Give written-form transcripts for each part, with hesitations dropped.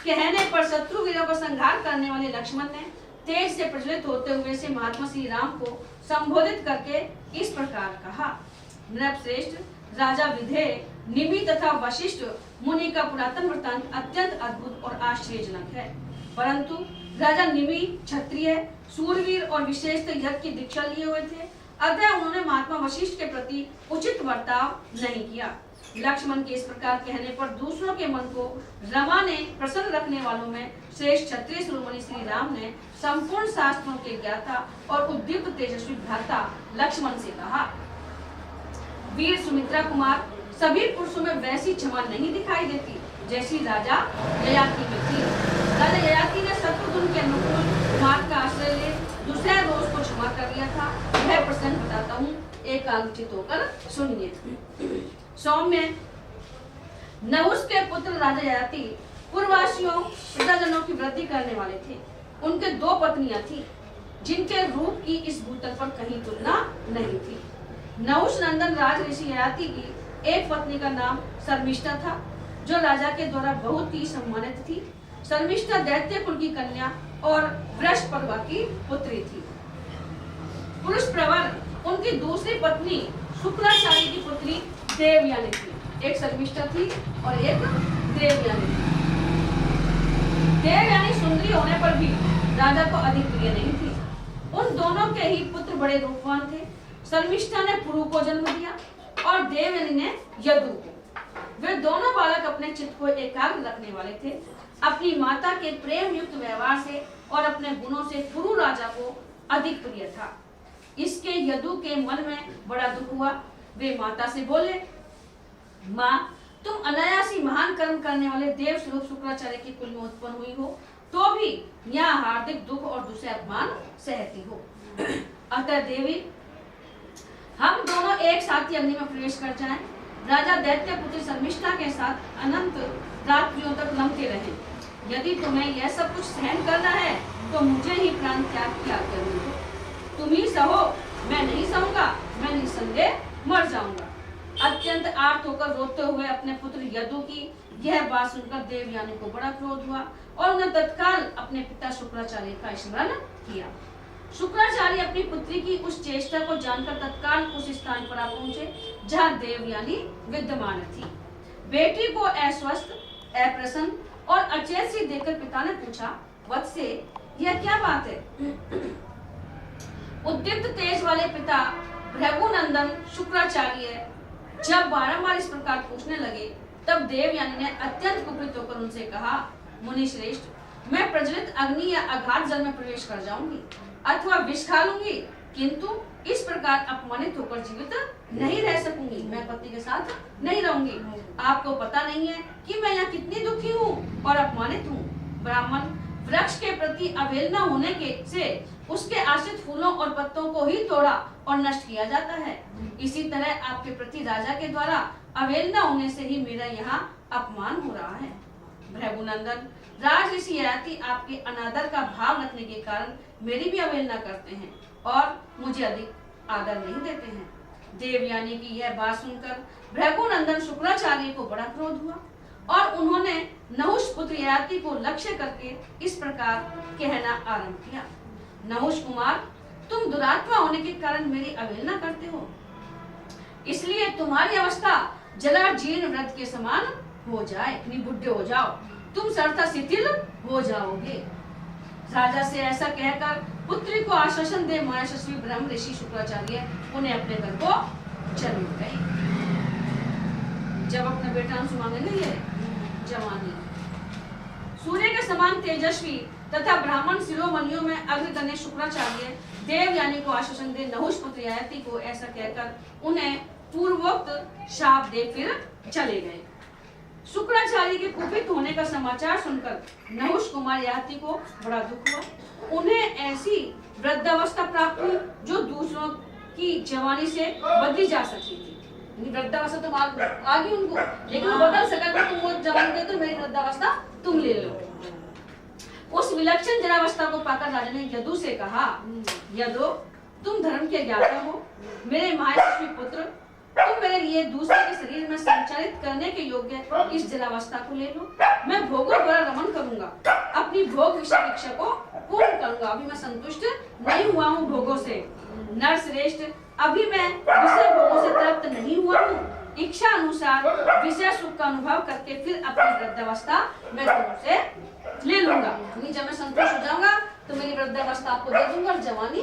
कहने पर शत्रु वीरों का संहार करने वाले लक्ष्मण ने तेज से प्रज्वलित होते हुए से महात्मा श्री राम को संबोधित करके इस प्रकार कहा। नृपश्रेष्ठ, राजा विधेय, निमि तथा वशिष्ठ मुनि का पुरातन वृत्तांत अत्यंत अद्भुत और आश्चर्यजनक है, परंतु राजा निमि क्षत्रिय, सूरवीर और विशेषतः यज्ञ की दीक्षा लिए हुए थे, अतः उन्होंने महात्मा वशिष्ठ के प्रति उचित बर्ताव नहीं किया। लक्ष्मण के इस प्रकार कहने पर दूसरों के मन को रमाने प्रसन्न रखने वालों में श्रेष्ठ क्षत्रिय शिरोमणि श्री राम ने संपूर्ण शास्त्रों के ज्ञाता और उद्दीप्त तेजस्वी भ्राता लक्ष्मण से कहा, वीर सुमित्रा कुमार, सभी पुरुषों में वैसी क्षमा नहीं दिखाई देती जैसी राजा ययाति में थी। राजा ययाति ने शत्रुघ्न के अनुकूल मार्ग का आश्रय ले दूसरे रोज को क्षमा कर लिया था। यह प्रसंग बताता हूँ, एकाग्रचित होकर सुनिए। सौम्य, नहुष के पुत्र राजा ययाति पूर्ववासियों प्रजाजनों की वृद्धि करने वाले थे। उनके 2 पत्नियां थी जिनके रूप की इस भूतल पर कहीं तुलना नहीं थी। नहुष नंदन राज ऋषि ययाति की एक पत्नी का नाम शर्मिष्ठा था, जो राजा के द्वारा बहुत ही सम्मानित थी। शर्मिष्ठा दैत्य कुल की कन्या और वृषपर्वा की पुत्री थी। पुरुष प्रवर उनकी दूसरी पत्नी शुक्राचार्य की पुत्री देवयानी थी। एक शर्मिष्ठा थी और एक देवयानी थी। देवयानी सुंदरी होने पर भी राजा को अधिक प्रिय नहीं थी। उन दोनों के ही पुत्र बड़े रूपवान थे। शर्मिष्ठा ने पुरु को जन्म दिया और देवयानी ने यदु को। वे दोनों बालक अपने चित्त को एकाग्र रखने वाले थे। अपनी माता के प्रेम युक्त व्यवहार से और अपने गुणों से पुरु राजा को अधिक प्रिय था। इसके यदु के मन में बड़ा दुख हुआ। वे माता से बोले, माँ, तुम अनायासी महान कर्म करने वाले देव स्वरूप शुक्राचार्य की कुल में उत्पन्न हुई हो, तो भी यहाँ हार्दिक दुख और दूसरे अपमान सहती हो। अतः देवी, हम दोनों एक साथ ही अग्नि में प्रवेश कर जाएं। राजा दैत्य पुत्री शर्मिष्ठा के साथ अनंत रात्रियों तक लमके रहें। यदि तुम्हें यह सब कुछ सहन करना है तो मुझे ही प्राण त्याग की आज्ञा दो। तुम ही सहो, मैं नहीं सहूंगा, मैं निसंदेह मर जाऊंगा। अत्यंत आर्त होकर रोते हुए अपने पुत्र यदु की यह बात सुनकर देवयानी को बड़ा क्रोध हुआ और उन्हें तत्काल अपने पिता शुक्राचार्य का स्मरण किया। शुक्राचार्य अपनी पुत्री की उस चेष्टा को जानकर तत्काल उस स्थान पर आ पहुंचे जहां देवयानी विद्यमान थी। बेटी को अस्वस्थ, अप्रसन्न और अचेत सी देखकर पिता ने पूछा, वत्से, यह क्या बात है? उद्दीप्त तेज वाले पिता भृगुनंदन शुक्राचार्य जब बारंबार इस प्रकार पूछने लगे, तब देवयानी ने अत्यंत कुपित होकर उनसे कहा, मुनि श्रेष्ठ, मैं प्रज्वलित अग्नि या अगाध जल में प्रवेश कर जाऊंगी अथवा विष खा लूंगी, किंतु इस प्रकार अपमानित होकर जीवित नहीं रह सकूंगी। मैं पति के साथ नहीं रहूंगी। आपको पता नहीं है कि मैं यहाँ कितनी दुखी हूँ और अपमानित हूँ। ब्राह्मण वृक्ष के प्रति अवहेलना होने के से उसके आश्रित फूलों और पत्तों को ही तोड़ा और नष्ट किया जाता है। इसी तरह आपके प्रति राजा के द्वारा अवहेलना होने से ही मेरा यहाँ अपमान हो रहा है। भृगुनंदन, राजऋषि ययाति आपके अनादर का भाव रखने के कारण मेरी भी अवहेलना करते हैं और मुझे अधिक आदर नहीं देते हैं। देवयानी की यह बात सुनकर भृगुनंदन शुक्राचार्य को बड़ा क्रोध हुआ और उन्होंने नहुष पुत्र ययाति को लक्ष्य करके इस प्रकार कहना आरंभ किया, नहुष कुमार, तुम दुरात्मा होने के कारण मेरी अवहेलना करते हो, इसलिए तुम्हारी अवस्था जलाजीर्ण व्रत के समान हो जाए, बुढ़े हो जाओ, तुम सर्वथा शिथिल हो जाओगे। राजा से ऐसा कहकर पुत्री को आश्वासन दे महायशस्वी ब्रह्म ऋषि शुक्राचार्य उन्हें अपने घर को चले गए। जब अपना बेटा अंशु मांगेंगे ये जवानी, सूर्य के समान तेजस्वी तथा ब्राह्मण शिरोमणियों में अग्रगण्य शुक्राचार्य देवयानी को आश्वासन दे नहुष पुत्र ययाति को ऐसा कहकर उन्हें पूर्वोक्त शाप दे फिर चले गए। शुक्राचार्य के कुपित होने का समाचार सुनकर नहुष कुमार ययाति को बड़ा दुख हुआ। उन्हें ऐसी वृद्धावस्था प्राप्त हुई जो दूसरों की जवानी से बदली जा सकती थी। वृद्धावस्था तो आ गई उनको, लेकिन वो बदल सका, तुम वो जवानी दे तो मेरी वृद्धावस्था तुम ले लो। उस विलक्षण जरावस्था को पाकर राजा ने यदु से कहा, यदु, तुम धर्म के ज्ञाता हो, मेरे महायशस्वी पुत्र, तुम मेरे लिए दूसरे के शरीर में संचालित करने के योग्य इस जलावस्था को ले लो। मैं भोगों द्वारा रमन करूंगा करो, अभी मैं संतुष्ट नहीं हुआ हूँ भोगों से। नर श्रेष्ठ, अभी मैं विषय भोगों से तृप्त नहीं हुआ हूँ। इच्छा अनुसार विषय सुख का अनुभव करके फिर अपनी वृद्धावस्था मैं तुमसे ले लूंगा। जब मैं संतुष्ट हो जाऊंगा तो मेरी वृद्धावस्था आपको दे दूंगा और जवानी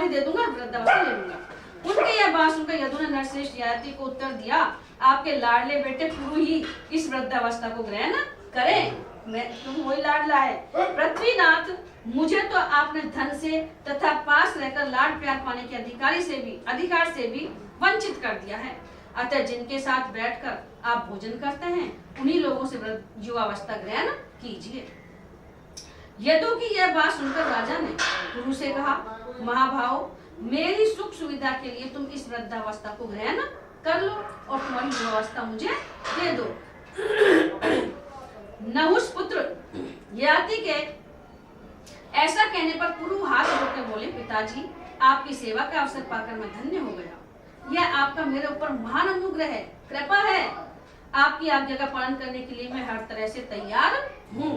दे दूंगा और वृद्धावस्था ले लूंगा। उनके यह बात सुनकर यदु ने नरश्रेष्ठ ययाति को उत्तर दिया, आपके लाडले बेटे पुरु ही इस वृद्धावस्था को ग्रहण करें। मैं तुम वही लाडला है। पृथ्वीनाथ, मुझे तो आपने धन से तथा पास रहकर लाड प्यार पाने के अधिकार से भी वंचित कर दिया है। अतः जिनके साथ बैठकर आप भोजन करते हैं उन्हीं लोगों से युवावस्था ग्रहण कीजिए। यदु की यह बात सुनकर राजा ने पुरु से कहा, महाभाव, मेरी सुख सुविधा के लिए तुम इस वृद्धावस्था को ग्रहण कर लो और तुम्हारी युवावस्था मुझे दे दो। नहुष पुत्र ययाति के ऐसा कहने पर पुरु हाथ जोड़कर बोले, पिताजी, आपकी सेवा का अवसर पाकर मैं धन्य हो गया। यह आपका मेरे ऊपर महान अनुग्रह है, कृपा है। आपकी आज्ञा का पालन करने के लिए मैं हर तरह से तैयार हूँ।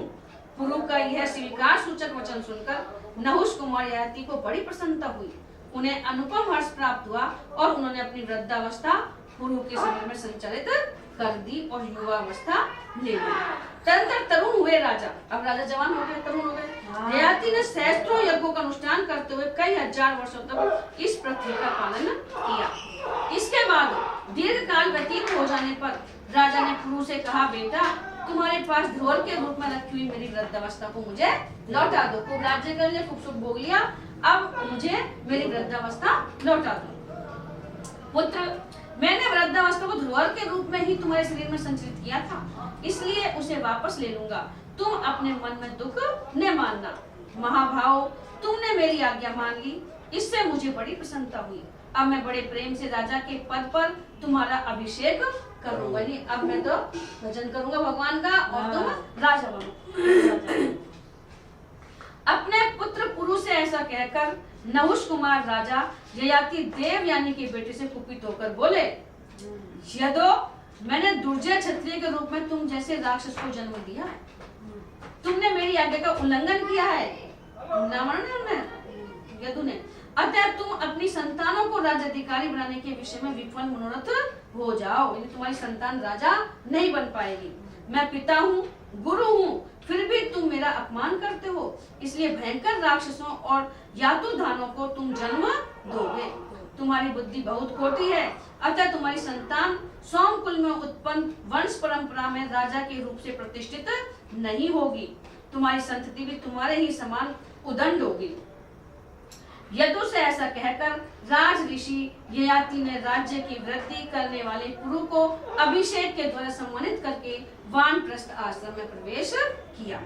पुरु का यह स्वीकार सूचक वचन सुनकर नहुष कुमार ययाति को बड़ी प्रसन्नता हुई। उन्हें अनुपम हर्ष प्राप्त हुआ और उन्होंने अपनी वृद्धावस्था पुरु के समय में संचालित कर दी और युवावस्था ले ली। तदंतर तरुण हुए राजा, अब राजा जवान हो गए, तरुण हो गए। ययाति ने सहस्त्रों यज्ञों का अनुष्ठान करते हुए कई हजार वर्षों तक इस पृथ्वी का पालन किया। इसके बाद दीर्घ काल व्यतीत हो जाने पर राजा ने पुरु से कहा, बेटा, तुम्हारे पास ध्रुव के रूप में रखी हुई मेरी वृद्धावस्था को मुझे लौटा दो। खूब राज्य कर लिया, खूब सुख भोग लिया, अब मुझे मेरी वृद्धावस्था लौटा दो। पुत्र, मैंने वृद्धावस्था को ध्रुव के रूप में ही तुम्हारे शरीर में संचरित किया था, इसलिए उसे वापस ले लूंगा। तुम अपने मन में दुख न मानना। महाभाव, तुमने मेरी आज्ञा मान ली, इससे मुझे बड़ी प्रसन्नता हुई। अब मैं बड़े प्रेम से राजा के पद पर तुम्हारा अभिषेक करूंगा। अब मैं तो भजन करूंगा भगवान का और तुम राजा बनो। अपने पुत्र पुरु से ऐसा कहकर नहुष कुमार राजा ययाति देवयानी के बेटे से कुपित होकर बोले, यदो, मैंने दुर्जय क्षत्रिय के रूप में तुम जैसे राक्षस को जन्म दिया है। तुमने मेरी आज्ञा का उल्लंघन किया है। यदु ने, अतः तुम अपनी संतानों को राज्याधिकारी बनाने के विषय में विफल मनोरथ हो जाओ। तुम्हारी संतान राजा नहीं बन पाएगी। मैं पिता हूँ, गुरु हूँ, फिर भी तुम मेरा अपमान करते हो, इसलिए भयंकर राक्षसों और यातुधानों को तुम जन्म दोगे। तुम्हारी बुद्धि बहुत खोटी है, अतः तुम्हारी संतान सोम कुल में उत्पन्न वंश परंपरा में राजा के रूप से प्रतिष्ठित नहीं होगी। तुम्हारी संतति भी तुम्हारे ही समान उदंड होगी। यदु से ऐसा कहकर राज ऋषि ययाति ने राज्य की वृद्धि करने वाले पुरु को अभिषेक के द्वारा सम्मानित करके वानप्रस्थ आश्रम में प्रवेश किया।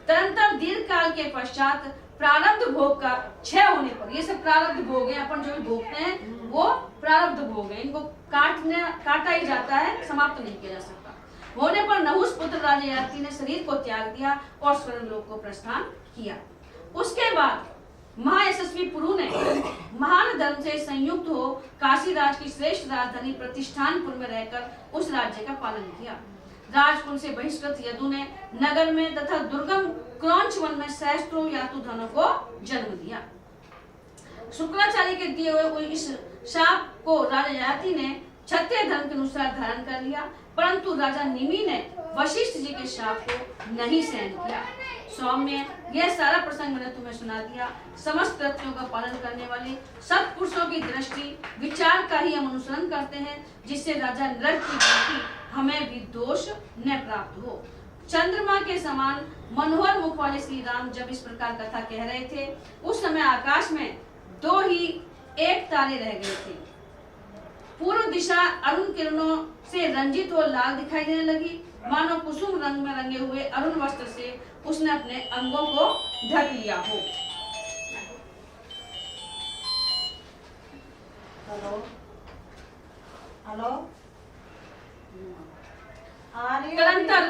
तदंतर दीर्घ काल के पश्चात प्रारब्ध भोग का क्षय होने पर, ये सब प्रारब्ध भोग है, अपन जो भी भोगते हैं वो प्रारब्ध भोग है, इनको काटा ही जाता है, समाप्त नहीं किया जा सकता। होने पर नहुष पुत्र राजा ययाति ने शरीर को त्याग दिया और स्वर्गलोक को प्रस्थान किया। उसके बाद महायशस्वी पुरु ने महान धर्म से संयुक्त हो काशी राज की श्रेष्ठ राजधानी प्रतिष्ठानपुर में रहकर उस राज्य का पालन किया। राजकुल से बहिष्कृत यदु ने नगर में तथा दुर्गम क्रौंच वन में सहस्त्रों यातुधनों को जन्म दिया। शुक्राचार्य के दिए हुए इस शाप को राजा ययाति ने क्षत्रिय धर्म के अनुसार धारण कर लिया, परंतु राजा निमि ने वशिष्ठ जी के शाप को नहीं सहन किया। सौम्य, यह सारा प्रसंग मैंने तुम्हें सुना दिया। समस्त कृत्यों का पालन करने वाले सत्पुरुषों की दृष्टि विचार का ही हम अनुसरण करते हैं, जिससे राजा नृग की भांति हमें भी दोष न प्राप्त हो। चंद्रमा के समान मनोहर मुख वाले श्री राम जब इस प्रकार कथा कह रहे थे, उस समय आकाश में दो ही एक तारे रह गए थे। पूर्व दिशा अरुण किरणों से रंजित और लाल दिखाई देने लगी, मानो कुसुम रंग में रंगे हुए अरुण वस्त्र से उसने अपने अंगों को ढक लिया हो। हेलो हेलो, तदंतर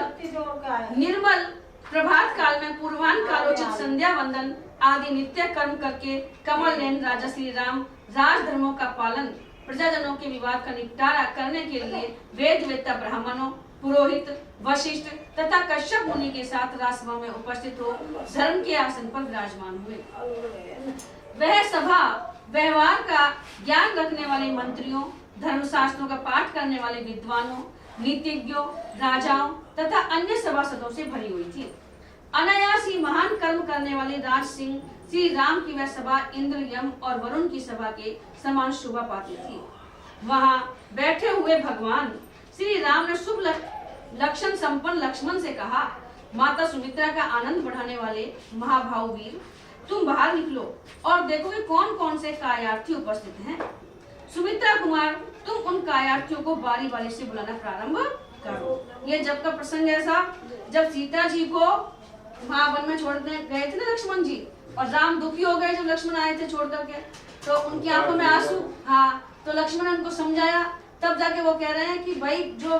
निर्मल प्रभात काल में पूर्वान कालोचित संध्या वंदन आदि नित्य कर्म करके कमल नयन राजा श्री राम राजधर्मों का पालन, प्रजाजनों के विवाद का निपटारा करने के लिए वेद वेत्ता ब्राह्मणों, पुरोहित, वशिष्ठ तथा कश्यप मुनि के साथ राजसभा में उपस्थित हो धर्म के आसन पर विराजमान हुए। वह सभा व्यवहार का ज्ञान रखने वाले मंत्रियों, धर्मशास्त्रों का पाठ करने वाले विद्वानों, नीतिज्ञों, राजाओं तथा अन्य सभासदों से भरी हुई थी। अनायास ही महान कर्म करने वाले राज सिंह श्री राम की वह सभा इंद्र, यम और वरुण की सभा के समान शोभा पाती थी। वहां बैठे हुए भगवान श्री राम ने शुभ लक्षण संपन्न लक्ष्मण से कहा, माता सुमित्रा का आनंद बढ़ाने वाले महाभाव वीर, तुम बाहर निकलो और देखो कि कौन कौन से कायार्थी उपस्थित हैं। सुमित्रा कुमार, तुम उन कायार्थियों को बारी बारी से बुलाना प्रारंभ करो। ये जब का प्रसंग है साहब, जब सीता जी को वहां वन में छोड़ने गए थे ना लक्ष्मण जी, और राम दुखी हो गए जब लक्ष्मण आए थे छोड़ करके, तो उनकी आंखों में आंसू, हाँ, तो लक्ष्मण ने उनको समझाया। तब जाके वो कह रहे हैं कि भाई जो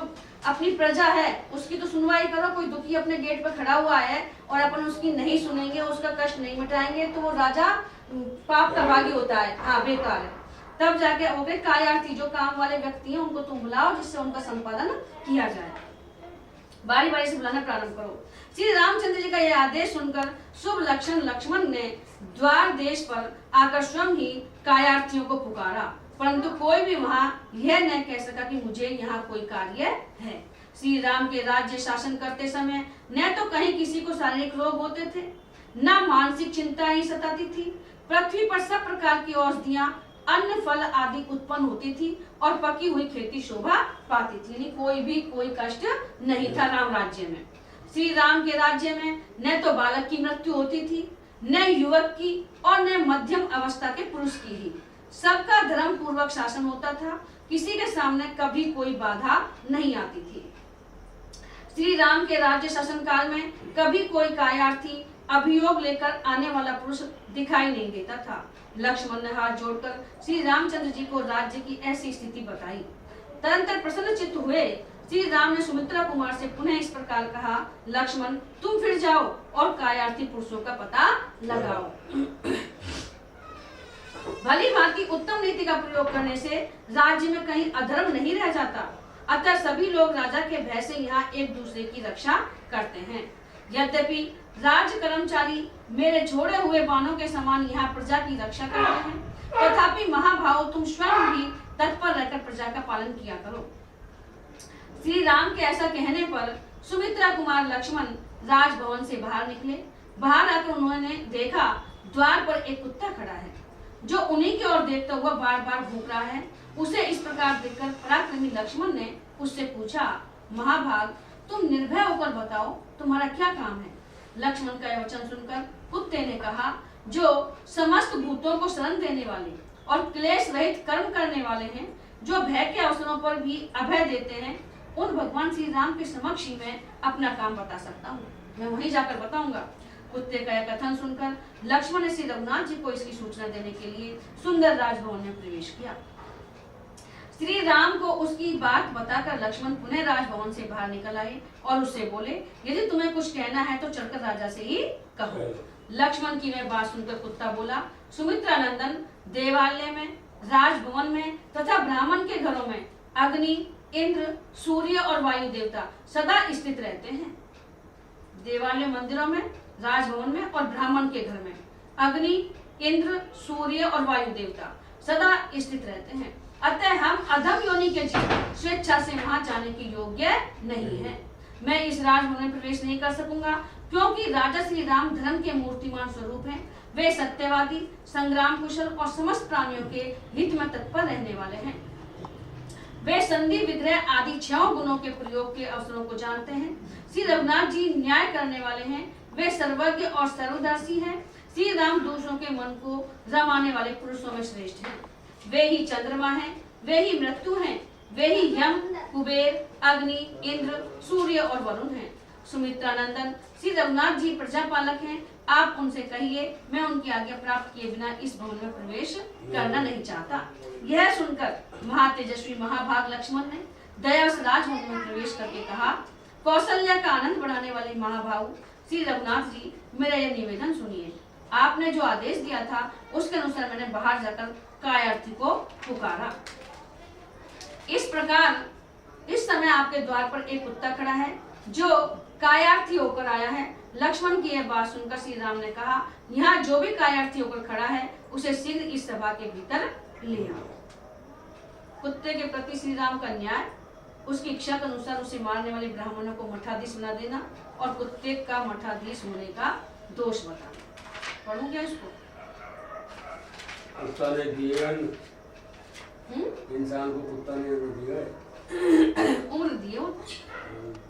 अपनी प्रजा है उसकी तो सुनवाई करो। कोई दुखी अपने गेट पर खड़ा हुआ है और अपन उसकी नहीं सुनेंगे, उसका कष्ट नहीं मिटाएंगे, तो वो राजा पाप का भागी होता है, हाँ, बेकार है। तब जाके वो कहे कायार्थी, जो काम वाले व्यक्ति हैं उनको तुम बुलाओ जिससे उनका संपादन किया जाए। बारी बारी से बुलाना प्रारंभ करो। श्री रामचंद्र जी का यह आदेश सुनकर शुभ लक्षण लक्ष्मण ने द्वार देश पर आकर स्वयं ही कायार्थियों को पुकारा, परंतु कोई भी वहां यह न कह सका कि मुझे यहाँ कोई कार्य है। श्री राम के राज्य शासन करते समय न तो कहीं किसी को शारीरिक रोग होते थे, न मानसिक चिंता ही सताती थी। पृथ्वी पर सब प्रकार की औषधियां, अन्न, फल आदि उत्पन्न होती थी और पकी हुई खेती शोभा पाती थी। यानी कोई कष्ट नहीं था राम राज्य में। श्री राम के राज्य में न तो बालक की मृत्यु होती थी, न युवक की और न मध्यम अवस्था के पुरुष की ही। सबका धर्म पूर्वक शासन होता था, किसी के सामने कभी कोई बाधा नहीं आती थी। श्री राम के राज्य शासन काल में कभी कोई कायार्थी, अभियोग लेकर आने वाला पुरुष दिखाई नहीं देता था। लक्ष्मण ने हाथ जोड़कर श्री रामचंद्र जी को राज्य की ऐसी स्थिति बताई। तदंतर प्रसन्न चित्त हुए श्री राम ने सुमित्रा कुमार से पुनः इस प्रकार कहा, लक्ष्मण, तुम फिर जाओ और कायार्थी पुरुषों का पता लगाओ। भली भांति उत्तम नीति का प्रयोग करने से राज्य में कहीं अधर्म नहीं रह जाता। अतः सभी लोग राजा के भय से यहाँ एक दूसरे की रक्षा करते हैं। यद्यपि राज कर्मचारी मेरे छोड़े हुए बाणों के समान यहाँ प्रजा की रक्षा करते हैं, तथापि महाभाव तुम स्वयं भी तत्पर रहकर प्रजा का पालन किया करो। श्री राम के ऐसा कहने पर सुमित्रा कुमार लक्ष्मण राजभवन से बाहर निकले। बाहर आकर उन्होंने देखा द्वार पर एक कुत्ता खड़ा है, जो उन्हीं की ओर देखता हुआ बार बार भूख रहा है। उसे इस प्रकार देखकर पराक्रमी लक्ष्मण ने उससे पूछा, महाभाग, तुम निर्भय होकर बताओ, तुम्हारा क्या काम है। लक्ष्मण का यह वचन सुनकर कुत्ते ने कहा, जो समस्त भूतों को शरण देने वाले और क्लेश रहित कर्म करने वाले हैं, जो भय के अवसरों पर भी अभय देते हैं, उन भगवान श्री राम के समक्ष ही मैं अपना काम बता सकता हूँ। मैं वहीं जाकर बताऊंगा। कुत्ते का यह कथन सुनकर लक्ष्मण ने श्री रघुनाथ जी को इसकी सूचना देने के लिए सुंदर राजभवन में प्रवेश किया। श्री राम को उसकी बात बताकर लक्ष्मण पुनः राजभवन से बाहर निकल आए और उससे बोले, यदि तुम्हें कुछ कहना है तो चलकर राजा से ही कहो। लक्ष्मण की वह बात सुनकर कुत्ता बोला, सुमित्रा नंदन, देवालय में, राजभवन में तथा ब्राह्मण के घरों में अग्नि, इंद्र, सूर्य और वायु देवता सदा स्थित रहते हैं। देवालय, मंदिरों में, राजभवन में और ब्राह्मण के घर में अग्नि, इंद्र, सूर्य और वायु देवता सदा स्थित रहते हैं। अतः हम अधम योनि के जीव स्वेच्छा से वहां जाने के योग्य नहीं है। मैं इस राजभवन में प्रवेश नहीं कर सकूंगा, क्योंकि राजा श्री राम धर्म के मूर्तिमान स्वरूप हैं। वे सत्यवादी, संग्राम कुशल और समस्त प्राणियों के हित में तत्पर रहने वाले हैं। वे संधि, विग्रह आदि 6 गुणों के प्रयोग के अवसरों को जानते हैं। श्री रघुनाथ जी न्याय करने वाले हैं। वे सर्वज्ञ और सर्वदर्शी हैं। श्री राम दूसरों के मन को रमाने वाले पुरुषों में श्रेष्ठ हैं। वे ही चंद्रमा हैं, वे ही मृत्यु हैं, वे ही यम, कुबेर, अग्नि, इंद्र, सूर्य और वरुण हैं। सुमित्रा नंदन श्री रघुनाथ जी प्रजापालक हैं। आप उनसे कहिए, मैं उनकी आज्ञा प्राप्त किए बिना इस भवन में प्रवेश करना नहीं चाहता। यह सुनकर महातेजस्वी महाभाग लक्ष्मण ने दया से राजभवन में प्रवेश करके कहा, कौशल्या का आनंद बढ़ाने वाले महाभाव श्री रघुनाथ जी, मेरा यह निवेदन सुनिए। आपने जो आदेश दिया था उसके अनुसार मैंने बाहर जाकर कायार्थी को पुकारा। इस प्रकार इस समय आपके द्वार पर एक कुत्ता खड़ा है, जो कायार्थी होकर आया है। लक्ष्मण की यह बात सुनकर श्री राम ने कहा, यहाँ जो भी कायार्थी होकर खड़ा है उसे शीघ्र इस सभा के भीतर ले आओ। कुत्ते के प्रति श्री राम का न्याय, उसकी इच्छा के अनुसार उसे मारने वाले ब्राह्मणों को मठाधीश बना देना और कुत्ते का मठाधीश होने का दोष बताना। पढ़ूं क्या इसको? कुत्ता ने दिए इंसान को, कुत्ता ने दिया उम्र दिए